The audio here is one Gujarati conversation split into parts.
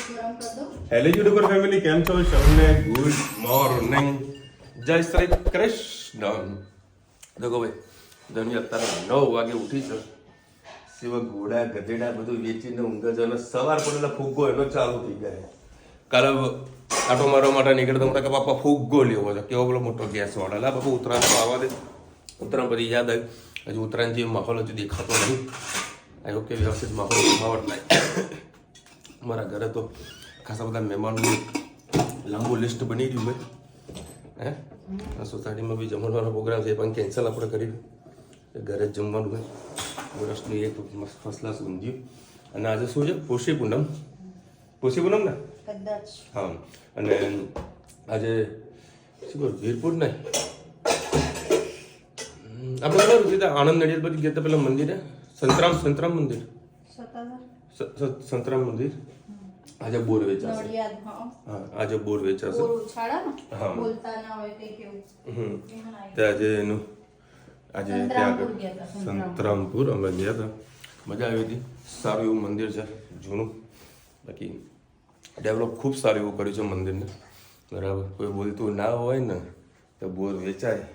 હેલો યુટ્યુબર ફેમિલી, કેમ છો? સૌને ગુડ મોર્નિંગ, જય શ્રી કૃષ્ણ. દેખો ભાઈ, ધણી અત્યારે 9 વાગે ઉઠી છે. સિવાય ઘોડા ગધેડા બધું વેચીને ઊંઘે છે અને સવાર પડેલા ફુગ્ગો એનો ચાલુ થઈ જાય. કાલે આટો મારવા માટે નીકળતા હતા કે પાપા ફુગ્ગો લેવો છે. કેવો પેલો મોટો ગેસ વાળા લા બાપા ઉત્તરાયણ આવવા દે. ઉત્તરાયણ પછી યાદ આવ્યું, હજુ ઉત્તરાયણ જે માહોલ હજુ દેખાતો નહીં. આવ્યો કે વ્યવસ્થિત માહોલ ખાવટ લાય. અમારા ઘરે તો ખાસા બધા મહેમાનનું લાંબુ લિસ્ટ બની ગયું ભાઈ. સોસાયટીમાં બી જમણવાનો પ્રોગ્રામ છે, પણ કેન્સલ આપણે કર્યું. ઘરે જ જમવાનું હોય. વર્ષની એક ફર્સ્ટ ક્લાસ ઊંધિયું. અને આજે શું છે? પોષી પૂનમ ને? હા. અને આજે શું કહ્યું? વીરપુર ને આપણે ખબર છે આણંદ નડિયાદ પછી ગયા પેલા મંદિર સંતરામ મંદિર. સંતરામ મંદિર આજે બોર વેચાશે. હા, આજે બોર વેચાશે. હા, આજે એનું આજે ત્યાં આગળ સંતરામપુર અમે ગયા હતા. મજા આવી હતી. સારું એવું મંદિર છે, જૂનું. બાકી ડેવલપ ખૂબ સારું એવું કર્યું છે મંદિરને. બરાબર, કોઈ બોલતું ના હોય ને તો બોર વેચાય.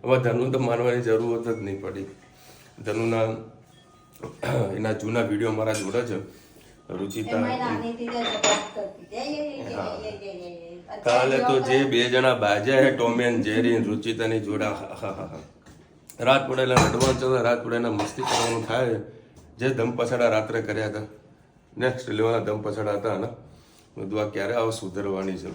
હવે ધનનું તો માનવાની જરૂરત જ નહીં પડી. ધનુના એના જૂના વિડીયો મારા જોડે છે. રુચિતા કાલે તો જે 2 જણા બાજ્યા હે, ટોમ એન્ડ જેરી રુચિતાની જોડા. રાત પડેલા એડવાન્સ હતા, રાત પડેલા મસ્તી કરવાનું થાય. જે ધમ પછાડા રાત્રે કર્યા હતા, નેક્સ્ટ લેવાના ધમ પછાડા હતા ને બધું. આ ક્યારે આવું સુધરવાની છે?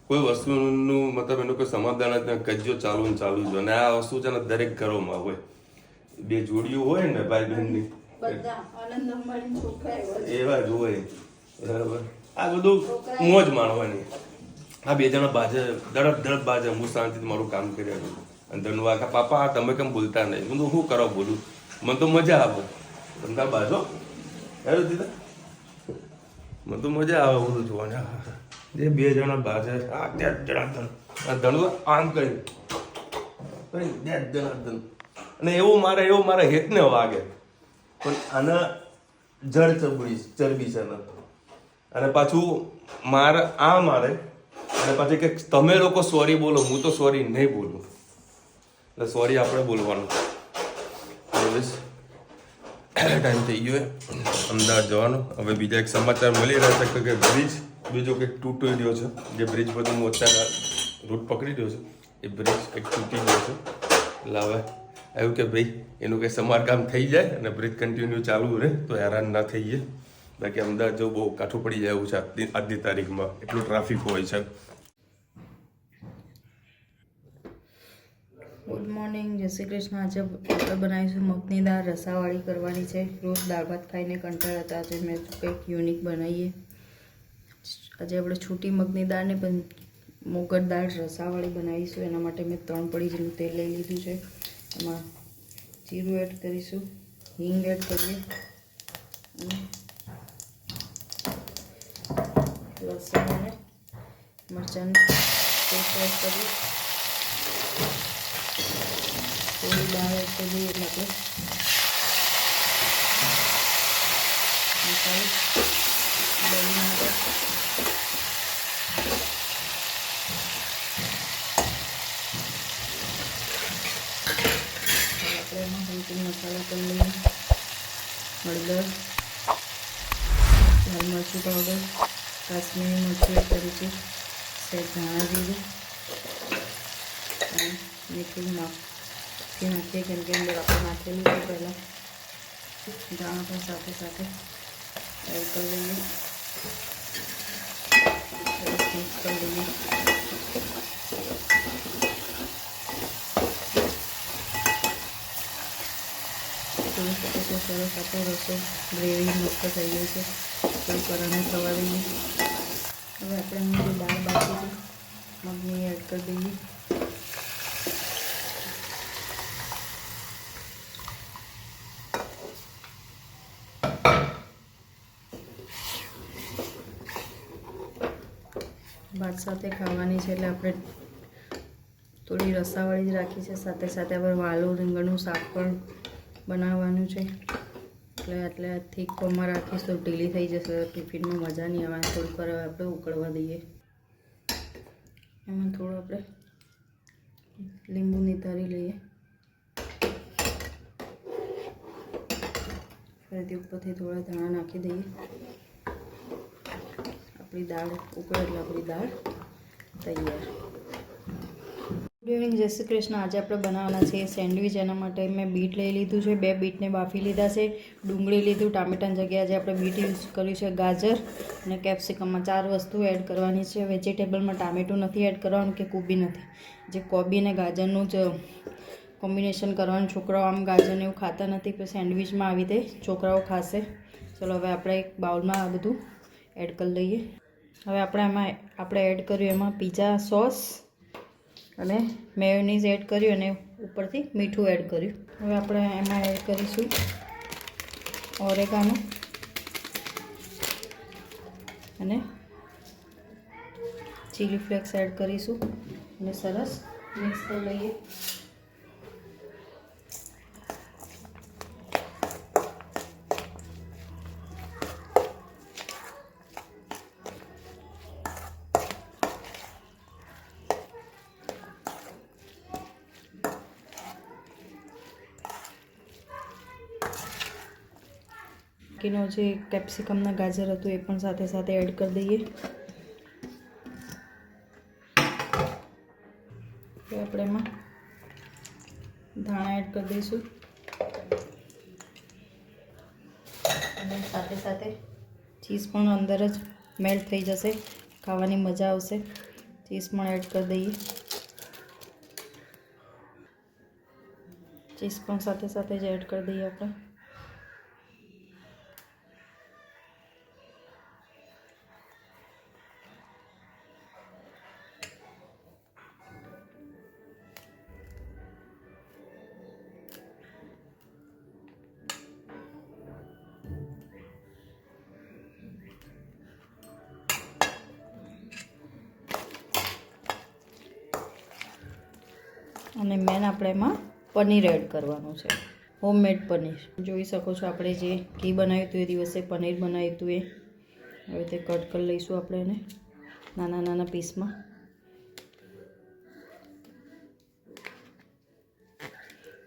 કોઈ વસ્તુનું મતલબ એનું કોઈ સમાધાન જ નહીં. કજ્જો ચાલુ ને ચાલુ જ. અને આ વસ્તુ છે ને દરેક ઘરોમાં હોય. 2 જોડીઓ હોય ને ભાઈ બહેનની, એવા જ હોય. બરાબર, આ બધું મોજ માણવાની. આ 2 જણા બાજે, દડપ બાજે. હું શાંતિથી મારું કામ કર્યા કરું. અને ધનવા કે પાપા તમે કેમ બોલતા નહીં? હું તો શું કરો બોલું? મને તો મજા આવે. ધંધા બાજો હેરું દીધા, મને તો મજા આવે બધું જોવાની. જે 2 જણા બાજે, આ 2 જણા ધન, આ ધનવા આમ કરી 2 જણા ધન. અને એવું મારે હેતને વાગે. પણ આના જડ ચરબી છે ને. અને પાછું મારે અને પાછું કે તમે લોકો સોરી બોલો, હું તો સોરી નહીં બોલું. એટલે સોરી આપણે બોલવાનું. ટાઈમ થઈ ગયો અમદાવાદ જવાનો. હવે બીજા એક સમાચાર મળી રહ્યા છે કે બ્રિજ બીજો કંઈક તૂટી રહ્યો છે. જે બ્રિજ પર હું અત્યારે રૂટ પકડી રહ્યો છે, એ બ્રિજ કંઈક તૂટી ગયો છે. એટલે હવે આવ્યું કે ભાઈ એનું કંઈ સમારકામ થઈ જાય અને બ્રિજ કન્ટિન્યુ ચાલુ રહે તો હેરાન ના થઈએ. બાકી અમદાવાદ જવું બહુ કાઠું પડી જાય એવું છે આજની તારીખમાં. એટલું ટ્રાફિક હોય છે. ગુડ મોર્નિંગ, જય શ્રી કૃષ્ણ. આજે આપણે બનાવીશું મગની દાળ રસાવાળી કરવાની છે. રોજ દાળ ભાત ખાઈને કંટાળા હતા, આજે મેં કંઈક યુનિક બનાવીએ. આજે આપણે છૂટી મગની દાળ ને પણ મોગર દાળ રસાવાળી બનાવીશું. એના માટે મેં 3 પડી જેટલું તેલ લઈ લીધું છે. એમાં જીરું એડ કરીશું, હિંગ એડ કરીએ, અને લસણ અને મરચાંની પેસ્ટ એડ કરીએ. થોડી દાળ એડ કરી દઈએ એટલે આપણે મસાલો દહીં માટે આપણે એમાં હલકી મસાલો કરી લઈએ. હળદર, લાલ મરચું પાવડર, કાશ્મીરી મરચું એડ કરીશું, સહેજ ધાણા જીરું અને મીઠું નાખીએ કેમ કે અંદર આપણે નાખેલું છે પહેલાં. ધાણા પણ સાથે એડ કરી દઈએ, સરસ મિક્સ કરી દઈએ. તો સરસ આપણો રસો ગ્રેવી મસ્ત થઈ ગઈ છે. થોડું કરણે થવા દઈએ. હવે આપણે જે દાળ બાકી છે મગની એડ કરી દઈએ. ભાત સાથે ખાવાની છે એટલે આપણે થોડી રસાવાળી જ રાખી છે. સાથે આપણે વાલોળ રીંગણનું શાક પણ બનાવવાનું છે. એટલે એટલે થીક કોમાં રાખીશ તો ઢીલી થઈ જશે, ટિફિનમાં મજા નહીં આવે. થોડીક વાર આપણે ઉકળવા દઈએ. એમાં થોડું આપણે લીંબુ નિતારી લઈએ. ફરીથી ઉપરથી થોડા ધાણા નાખી દઈએ. આપણી દાળ ઉકળે એટલે આપણી દાળ તૈયાર. ગુડ ઇવનિંગ, જય શ્રી કૃષ્ણ. આજે આપણે બનાવવાના છે સેન્ડવિચ. એના માટે મેં બીટ લઈ લીધું છે, 2 બીટને બાફી લીધા છે. ડુંગળી લીધું, ટામેટાની જગ્યાએ આજે આપણે બીટ યુઝ કર્યું છે. ગાજર અને કેપ્સિકમમાં 4 વસ્તુ એડ કરવાની છે. વેજીટેબલમાં ટામેટું નથી એડ કરવાનું કે કોબી નથી. જે કોબી અને ગાજરનું જ કોમ્બિનેશન કરવાનું. છોકરાઓ આમ ગાજરને એવું ખાતા નથી, પણ સેન્ડવિચમાં આવી રીતે છોકરાઓ ખાશે. ચલો હવે આપણે એક બાઉલમાં આ બધું એડ કરી લઈએ. હવે આપણે એડ કર્યું એમાં પિઝા સોસ અને મેયોનીઝ એડ કર્યું અને ઉપરથી મીઠું એડ કર્યું. હવે આપણે એમાં એડ કરીશું ઓરેગાનો અને ચીલી ફ્લેક્સ એડ કરીશું અને સરસ મિક્સ કરી લઈએ. બાકીનો જે કેપ્સિકમના ગાજર હતું એ પણ સાથે સાથે એડ કરી દઈએ. હવે આપણે એમાં ધાણા એડ કરી દઈશું અને સાથે સાથે ચીઝ પણ અંદર જ મેલ્ટ થઈ જશે, ખાવાની મજા આવશે. ચીઝ પણ એડ કરી દઈએ. ચીઝ પણ સાથે સાથે જ એડ કરી દઈએ આપણે. અને મેન આપણે એમાં પનીર એડ કરવાનું છે, હોમમેડ પનીર. જોઈ શકો છો આપણે જે ઘી બનાવ્યું હતું એ દિવસે પનીર બનાવ્યું હતું એ હવે તે કટ કરી લઈશું આપણે એને નાના નાના પીસમાં.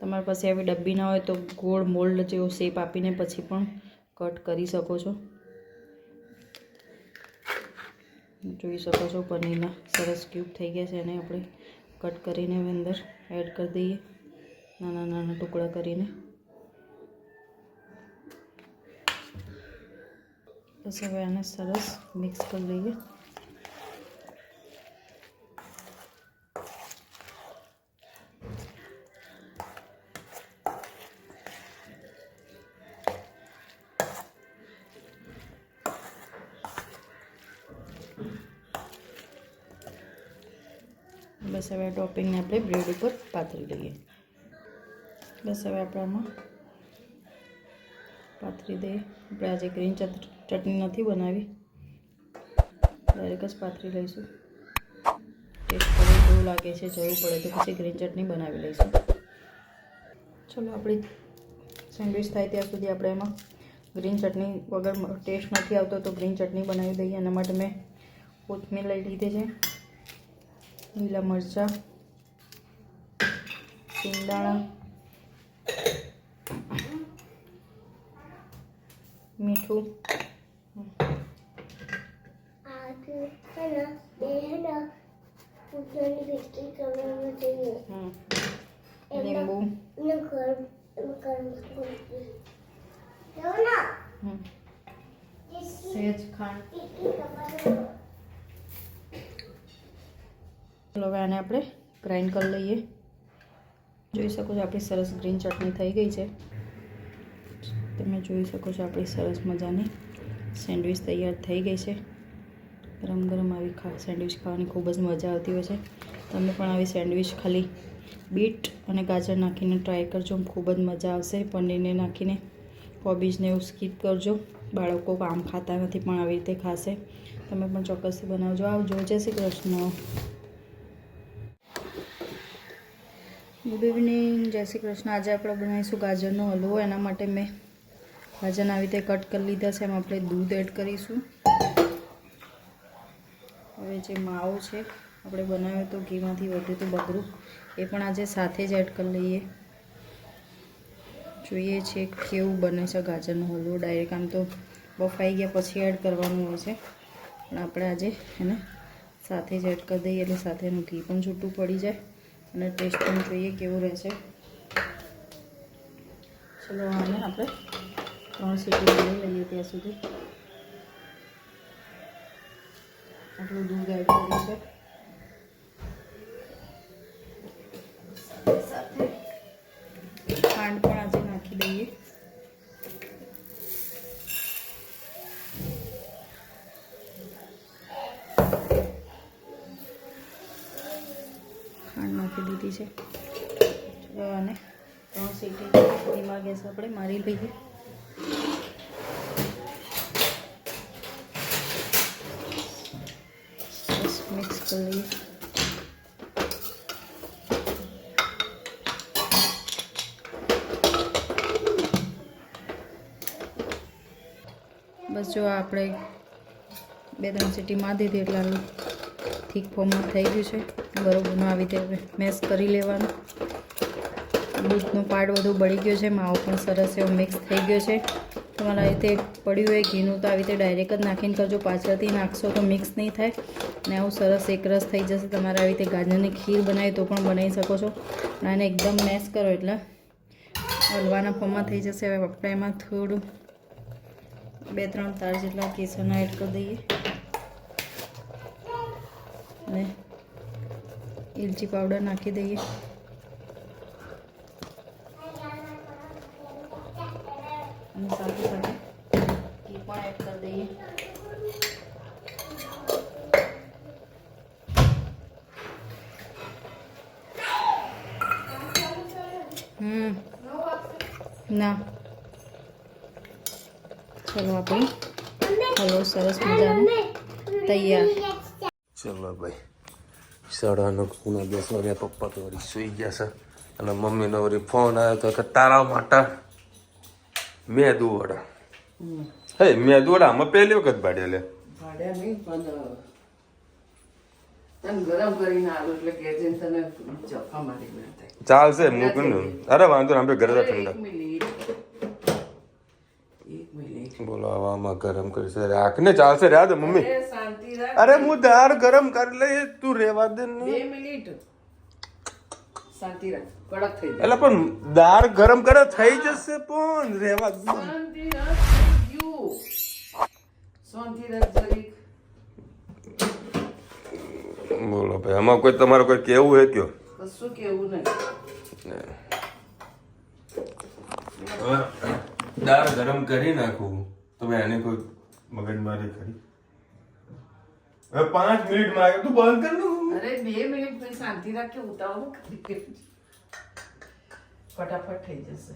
તમારી પાસે આવી ડબ્બી ના હોય તો ગોળ મોલ્ડ જેવો શેપ આપીને પછી પણ કટ કરી શકો છો. જોઈ શકો છો પનીરના સરસ ક્યુબ થઈ ગયા છે. એને આપણે કટ કરીને હવે અંદર એડ કરી દઈએ, નાના નાના ટુકડા કરીને. બસ હવે આને સરસ મિક્સ કરી લઈએ. બસ હવે ટોપિંગને આપણે બ્રેડ ઉપર પાથરી લઈએ. બસ હવે આપણે આમાં પાથરી દઈએ. આપણે આજે ગ્રીન ચટણી નથી બનાવી, ડાયરેક્ટ જ પાથરી લઈશું. ટેસ્ટ કરે કેવું લાગે છે, જરૂર પડે તો પછી ગ્રીન ચટણી બનાવી લઈશું. ચલો આપણી સેન્ડવિચ થાય ત્યાં સુધી આપણે એમાં ગ્રીન ચટણી વગર ટેસ્ટ નથી આવતો તો ગ્રીન ચટણી બનાવી દઈએ. એના માટે મેં કોથમીર લઈ લીધી છે, લીલા મરચાં, સિંગદાણા, મીઠું, લીંબુ, સહેજ ખાંડ. ચલો હવે આને આપણે ગ્રાઇન્ડ કરી લઈએ. જોઈ શકો છો આપણી સરસ ગ્રીન ચટણી થઈ ગઈ છે. તમે જોઈ શકો છો આપણી સરસ મજાની સેન્ડવિચ તૈયાર થઈ ગઈ છે. ગરમ ગરમ આવી સેન્ડવિચ ખાવાની ખૂબ જ મજા આવતી હોય છે. તમે પણ આવી સેન્ડવિચ ખાલી બીટ અને ગાજર નાખીને ટ્રાય કરજો, ખૂબ જ મજા આવશે. પનીરને નાખીને કોબીજને એવું સ્કીપ કરજો. બાળકો આમ ખાતા નથી પણ આવી રીતે ખાશે. તમે પણ ચોક્કસથી બનાવજો. આવજો. જય શ્રી કૃષ્ણ. ગુડ ઇવનિંગ, જય શ્રી કૃષ્ણ. આજે આપણે બનાવીશું ગાજરનો હલવો. એના માટે મેં ગાજર આવી રીતે કટ કરી લીધા છે. એમાં આપણે દૂધ એડ કરીશું. હવે જે માવો છે આપણે બનાવ્યો તો ઘીમાંથી વધ્યું તો બગરું, એ પણ આજે સાથે જ એડ કરી લઈએ. જોઈએ છે કેવું બને છે ગાજરનો હલવો. ડાયરેક્ટ આમ તો બફાઈ ગયા પછી એડ કરવાનું હોય છે, પણ આપણે આજે એને સાથે જ એડ કરી દઈએ એટલે સાથેનું ઘી પણ છૂટું પડી જાય અને ટેસ્ટ પણ જોઈએ કેવું રહેશે. ચલો આને આપણે 3 સીટી લઈ લઈએ. ત્યાં સુધી આટલું દૂધ એડ કર્યું છે. સાથે ખાંડ પણ આજે નાખી દઈએ. ખાંડ નાખી દીધી છે. ચલો આને 3 સીટી ધીમા ગેસ આપણે મારી લઈએ. મિક્સ કરી લઈએ. બસ જો આપણે 2-3 સીટી મારી દીધી એટલે આનું થીક ફોર્મમાં થઈ ગયું છે. બરોબરનું આવી રીતે મેશ કરી લેવાનું. દૂધનો પાર્ટ બધું બળી ગયો છે. માવો પણ સરસ એવો મિક્સ થઈ ગયો છે. તમારે આવી રીતે પડ્યું હોય ઘીનું તો આવી રીતે ડાયરેક્ટ જ નાખીને કરજો. પાછળથી નાખશો તો મિક્સ નહીં થાય ને આવું સરસ એકરસ થઈ જશે. તમારે આવી રીતે ગાજરની ખીર બનાવી તો પણ બનાવી શકો છો. અને આને એકદમ મેશ કરો એટલે હલવાના ફોર્મમાં થઈ જશે. હવે આપણે એમાં થોડું 2-3 તાર જેટલા કેસરના એડ કરી દઈએ અને ઇલાયચી પાવડર નાખી દઈએ. અને સાથે સાથે ઘી પણ એડ કરી દઈએ. ના ચલો આપણે હલવો સરસ મજાનો તૈયાર. ચલો ભાઈ 9:30 વાગ્યા. પપ્પા તો વળી સૂઈ ગયા છે અને મમ્મીનો વળી ફોન આવ્યો તો કે તારા માટે મેદુ વડા. હે મેદુ વડા આમાં પહેલી વખત ભાડ્યા લે ચાલશે મૂકું. અરે વાંધો ને, આપણે ઘરે ઠંડા. બોલો આવામાં ગરમ કરી છે રાખને ચાલશે. રહ્યા દે મમ્મી. અરે હું દાળ ગરમ કરી લઈ, તું રેવા દે ને. 2 મિનિટ શાંતિ રાખ, કડક થઈ જાય. એટલે પણ દાળ ગરમ કરે થઈ જશે, પણ રેવા દે. બોલો ભાઈ, આમાં કોઈ તમારે કોઈ કેવું હે કયો? કશું કેવું નહીં. દાળ ગરમ કરી નાખું તો મેં એને કોઈ મગજમારી કરી. હવે 5 મિનિટમાં આવ્યો. તું બંધ કર ને. અરે 2 મિનિટ પછી શાંતિ રાખી ઉતાવળ કરી ફટાફટ થઈ જશે.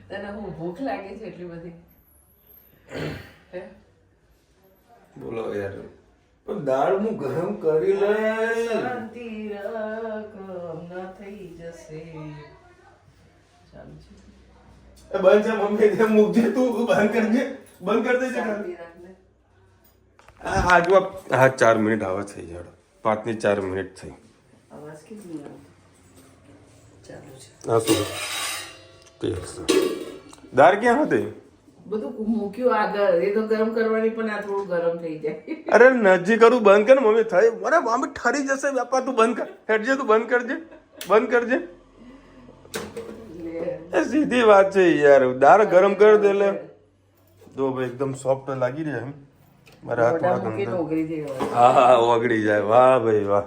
તને હું ભૂખ લાગે છે એટલી બધી? બોલો યાર, પણ દાળ હું ગરમ કરી લઈ. શાંતિ રાખ, હમણાં થઈ જશે. ચાલુ છે. એ બંધ છે મમ્મી, તે મૂકજે. તું બંધ કરજે, બંધ કરી દેજે. હા જો હા 4 મિનિટ આવે થઈ જાય. 5 ની 4 મિનિટ થઈ. અવાજ કેમ નહીં આવતો? ચાલુ છે. હા શું દાળ ક્યાં હતી? બધું મૂક્યું આગળ. એ તો ગરમ કરવાની, પણ આ થોડું ગરમ થઈ જાય. અરે નજીક કરું, બંધ કર મમ્મી. થઈ અરે મમ્મી ઠરી જશે બાપા. તું બંધ કર, હેડજે. તું બંધ કરજે, બંધ કરજે. એ સીધી વાત છે યાર. દાળ ગરમ કરી દે એટલે જો ભાઈ એકદમ સોફ્ટ લાગી રહે. એમ મારા હાથ થોડા ગંદા. હા હા ઓગળી જાય. વાહ ભાઈ વાહ.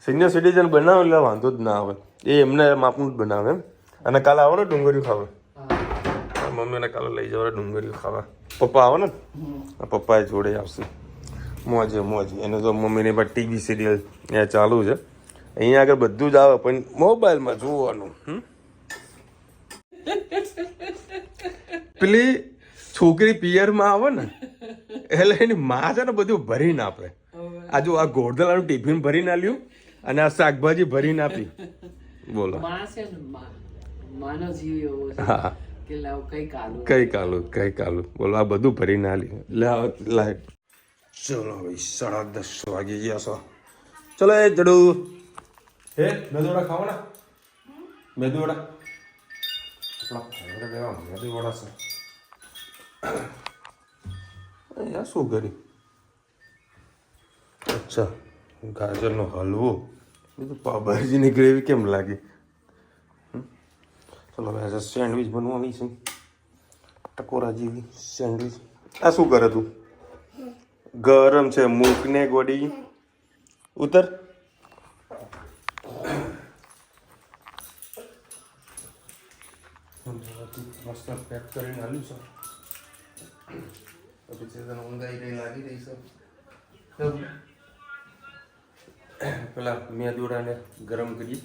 સિનિયર સિટીઝન બનાવે એટલે વાંધો જ ના આવે. એ એમને માપનું જ બનાવે એમ. અને કાલે આવો ને ડુંગળીઓ ખાવા. મમ્મીને કાલે લઈ જવા ડુંગળીઓ ખાવા. પપ્પા આવો ને, પપ્પા એ જોડે આવશે. મોજે મોજ. એને તો મમ્મીની પણ ટીવી સિરિયલ ત્યાં ચાલુ છે. અહીંયા આગળ બધું જ આવે, પણ મોબાઈલમાં જોવાનું. પેલી છોકરી પિયરમાં આવે ને એટલે એની માં છે ને બધું ભરીને આપે. આ જો આ ગોળદલાનું ટિફિન ભરીને આલ્યું અને આ શાકભાજી ભરીને આપી. બોલો માણસ છે ને માનવ જીવ એવો છે હા કે લાવ કઈ કાલું કઈ કાલું બોલો આ બધું ભરી ના લે લાઈટ ચલો ભાઈ 10:30 વાગી ગયા છો ચલો એ જડુ હે મેદુવડા ખાવાના મેદુવડા આપણા ફેવરેટ એવા મેદુવડા છે યાર શું કરી અચ્છા ગાજરનો હલવો બીજું પાવભાજીની ગ્રેવી કેમ લાગી ચલો હવે આજે સેન્ડવિચ બનવાની છે ટકોરા જેવી સેન્ડવિચ આ શું કરે તું ગરમ છે મૂકને ગોડી ઉતર મસ્ત પેક કરીને આલ્યું છે પછી તને ઊંઘાઈ ગઈ લાગી રહી છે પેલા મેદુડાને ગરમ કરી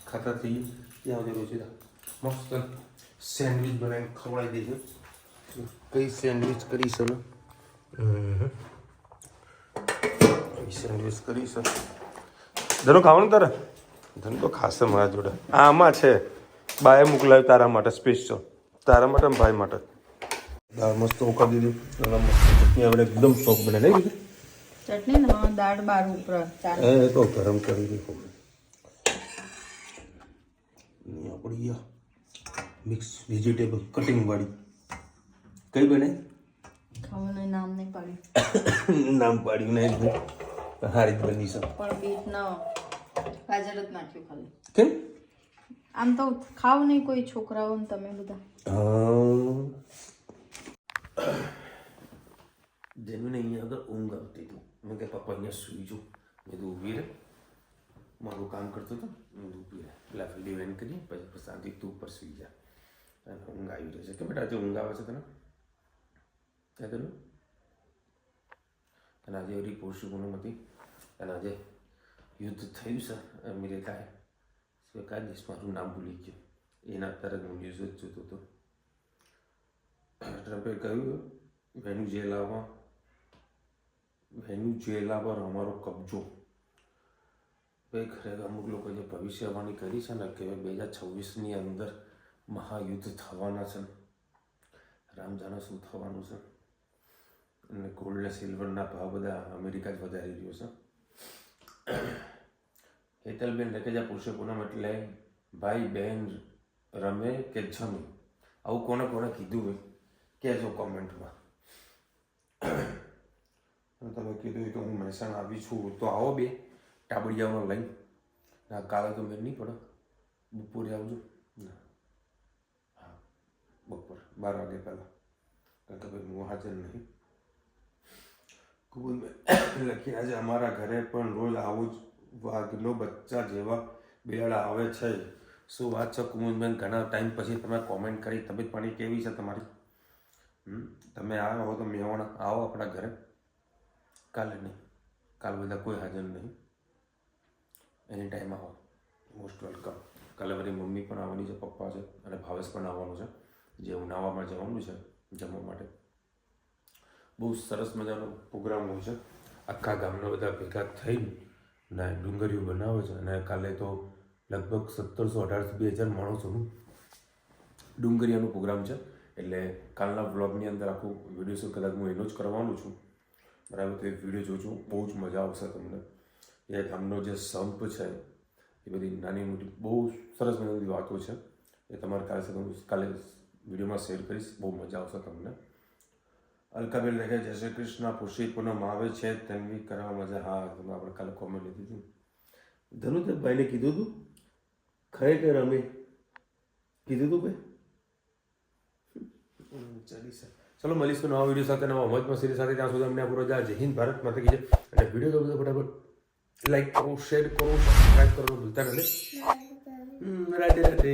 ખાતા થઈ ત્યાં સુધી રોજીદા મસ્ત સેન્ડવિચ બનાવીને ખવડાવી દઈશું કઈ સેન્ડવિચ કરી છે ને સેન્ડવિચ કરી છે ધનો ખાવાનું તારે ધન તો ખાશે મારા જોડે આમાં છે બાએ મોકલાવ્યું તારા માટે સ્પેશિયલ તારા માટે ને ભાઈ માટે દાળ મસ્ત ઉકાળી દીધી ચટણી આપણે એકદમ સોફ્ટ બને નહીં દીધી ચટણી ને હા દાળ બાર ઉપર એ તો ગરમ કરી દીધું આપણી મિક્સ વેજીટેબલ કટિંગ વાળી કઈ બને ખાવાનું નામ નહીં પાડ્યું નામ પાડ્યું નહીં હારી જ બની છે પણ બીટ ન ગાજર જ નાખ્યું ખાલી કેમ આમ તો ખાવ નહીં કોઈ છોકરાઓ ને તમે બધા જેનું અહીંયા આગળ ઊંઘ આવતી હતું મેં કે પપ્પા અહીંયા સુઈ જો મેં તો ઊભી રહે મારું કામ કરતો હતો મેં ઊભી રહે પેલા ડિવાઈન કરીએ પછી શાંતિ તું ઉપર સુઈ જા અને ઊંઘ આવી રહી છે કે બેટા આજે ઊંઘ આવે છે તને ક્યાં કર્યું અને આજે એવી પોષકોનું હતી અને આજે યુદ્ધ થયું છે અમેરિકાએ કયા દેશ મારું નામ ભૂલી ગયું એના અત્યારે હું ન્યૂઝ જ જોતો હતો ટ્રમ્પે કહ્યું વેનેઝુએલા પર અમારો કબજો ભાઈ ખરેખર અમુક લોકો જે ભવિષ્યવાણી કરી છે ને કે 2026ની અંદર મહાયુદ્ધ થવાના છે રામ જાણે શું થવાનું છે અને ગોલ્ડ ને સિલ્વરના ભાવ બધા અમેરિકા જ વધારી રહ્યો છે હેતલબેન રકેજા પૂછે પૂનમ એટલે ભાઈ બહેન રમે કે જમે આવું કોને કોને કીધું હોય કહેજો કોમેન્ટમાં તમે કીધું કે હું મહેસાણા આવી છું તો આવો બે ટાબડિયામાં લઈ ના કાલે તો મેં નહીં પડે બપોરે આવજો ના હા બપોર 12 વાગે પહેલાં કારણ કે ભાઈ હું હાજર નહીં ખૂબ લખી આજે અમારા ઘરે પણ રોજ આવું જ વાઘનો બચ્ચા જેવા બિલાડા આવે છે શું વાત છે કુમુદબેન ઘણા ટાઈમ પછી તમે કોમેન્ટ કરી તબિયત પાણી કેવી છે તમારી તમે આવ્યા હો તો મેવાણા આવો આપણા ઘરે કાલે નહીં કાલે બધા કોઈ હાજર નહીં એની ટાઈમ આવો મોસ્ટ વેલકમ કાલે મારી મમ્મી પણ આવવાની છે પપ્પા છે અને ભાવેશ પણ આવવાનું છે જે ઉનાવામાં જવાનું છે જમવા માટે બહુ સરસ મજાનો પ્રોગ્રામ હોય છે આખા ગામના બધા ભેગા થઈને ને ડુંગળીઓ બનાવે છે અને કાલે તો લગભગ 1700-1800-2000 માણસોનું ડુંગળીયાનો પ્રોગ્રામ છે એટલે કાલના વ્લોગની અંદર આખું વિડીયો શૂટ કદાચ હું એનો જ કરવાનું છું બરાબર તો એ વિડીયો જોજો બહુ જ મજા આવશે તમને એ ગામનો જે સંપ છે એ બધી નાની મોટી બહુ સરસ મજાની વાતો છે એ તમારે કાલે વિડીયોમાં શેર કરીશ બહુ મજા આવશે તમને અલકાબેન લખે જય શ્રી કૃષ્ણ પુષી પૂનમ આવે છે તન્વી કરવા મજા હા તમે આપણે કાલે કોમેન્ટ લીધી હતી ધનુભાઈને કીધું હતું ખરેખર અમે કીધું હતું ભાઈ ચાલી સર ચલો મળીશું નવા વિડીયો સાથે નવા મોજ મસ્તી સાથે ત્યાં સુધી અમને પૂરો જય હિન્દ ભારત માતા કી જય અને વિડીયો તો બધા ફટાફટ લાઈક કરો શેર કરો સબસ્ક્રાઈબ કરો ભૂલતા નથી રાધે રાધે